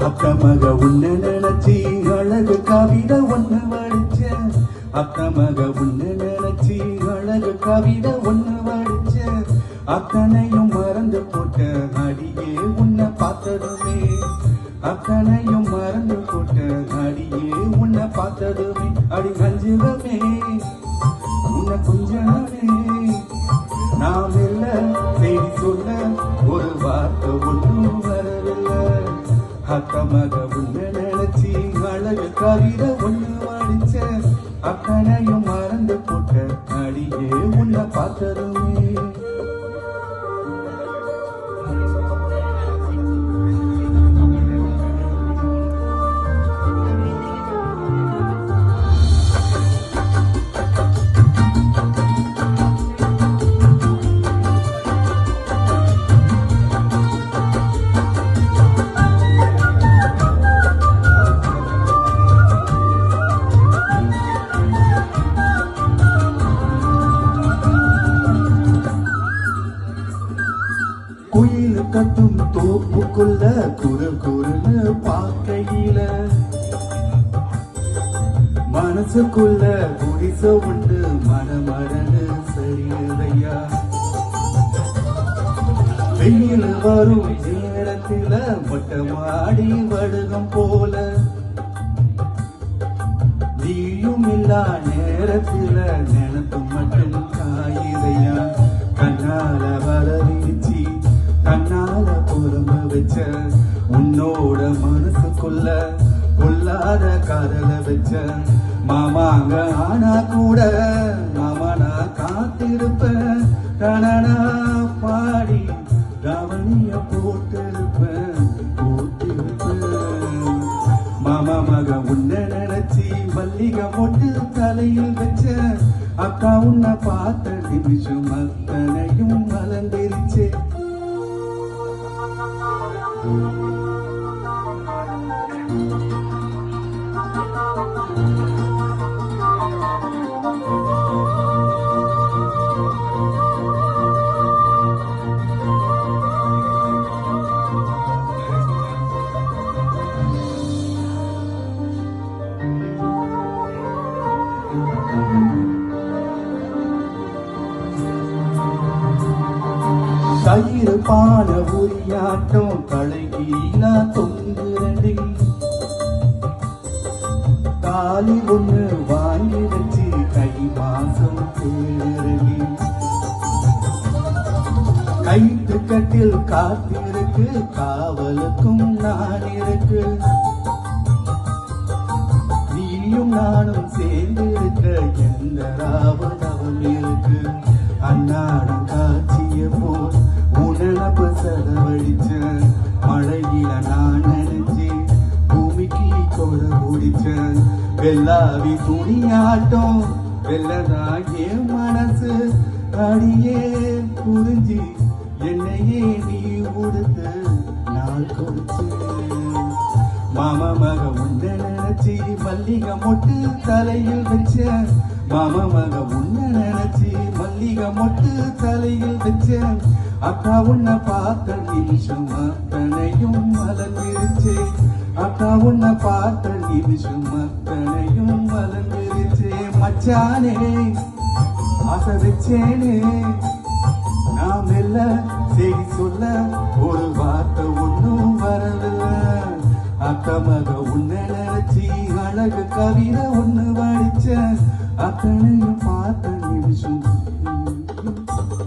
அக்கமக உன்ன நினைச்சி அழகு கவிதை ஒண்ணு வடிச்ச அக்கமக உன்ன நினைச்சி அழகு கவிதை ஒண்ணு வடிச்ச அத்தனையும் மறந்து போட்ட அடியே உன்னை பார்த்ததுமே அத்தனையும் மறந்து போட்ட அடியே உன்னை பார்த்ததுமே அடி கஞ்சுகமே உன்னை கொஞ்சமே நாம் இல்ல செய்தி சொல்ல ஒரு வார்த்தை ஒன்றும் வரவில்லை அக்கமக உன்னை நினைச்சி அழகு கவிதை ஒண்ணு வடிச்ச அத்தனையும் மறந்து போட்ட அடியே உன்னை பார்த்ததுமே குயில் கட்டும் தோப்புக்குள்ள குறுன்னு பார்க்கையில மனசுக்குள்ள குடிச உண்டு மனமரனு சரியா வெயில் வரும் நேரத்தில மொட்டை மாடி வடுகம் போல நீயும் இல்லா நேரத்தில நினைப்பு மட்டும் காயிறையா கண்ணால வரவீச்சு கண்ணால புறம்ப வச்ச உன்னோட மனசுக்குள்ள கொல்லாத காதல வச்ச மாமாங்க ஆனா கூட மாமா நான் காத்திருப்பேன் கணனா பாடி கவனிய போட்டிருப்பேன் மாமா மக உன்னை நினைச்சி மல்லிகை மொட்டு தலையில் வச்ச அக்கா உன்னை பார்த்த நிமிஷம் அத்தனையும் மலர்ந்திருச்சே கயிறு பான உரியாட்டம் களைகீழா தொங்குறண்டி காலி ஒண்ணு வாங்கி வச்சு கை மாசம் தேடுறண்டி கைத்து கட்டில் காத்திருக்கு காவலுக்கும் நான் இருக்கு நீயும் நானும் சேர்ந்து இருக்க எந்த ராவணம் இருக்கு அன்னாடம் காட்சிய போல் உணவு செலவழிச்ச மழையில நான் நினைச்சு பூமிக்கு கொட முடிச்ச வெள்ளாவி துணியாட்டம் வெள்ளதாகிய மனசு அடியே புரிஞ்சு என்னையே நீ உடுத்து நாள் கொடுத்து மாமா மக உன்னை நினைச்சி மல்லிகை மொட்டு தலையில் வச்ச மாமா மக உன்னை நினைச்சி மல்லிகை மொட்டு தலையில் வச்ச அக்கா உன்னை பார்த்த நிமிஷம் அத்தனையும் மலர்ந்துருச்சே அக்கா உன்னை பார்த்த நிமிஷம் அத்தனையும் மலர்ந்துருச்சே மச்சானே ஆசை வச்சேனே நாம் இல்ல செய்தி சொல்ல ஒரு வார்த்தை ஒன்றும் வரவில்லை அக்கமக உன்னை நினைச்சி அழகு கவிதை ஒண்ணு வடிச்ச அத்தனையும் பார்த்த நிமிஷம்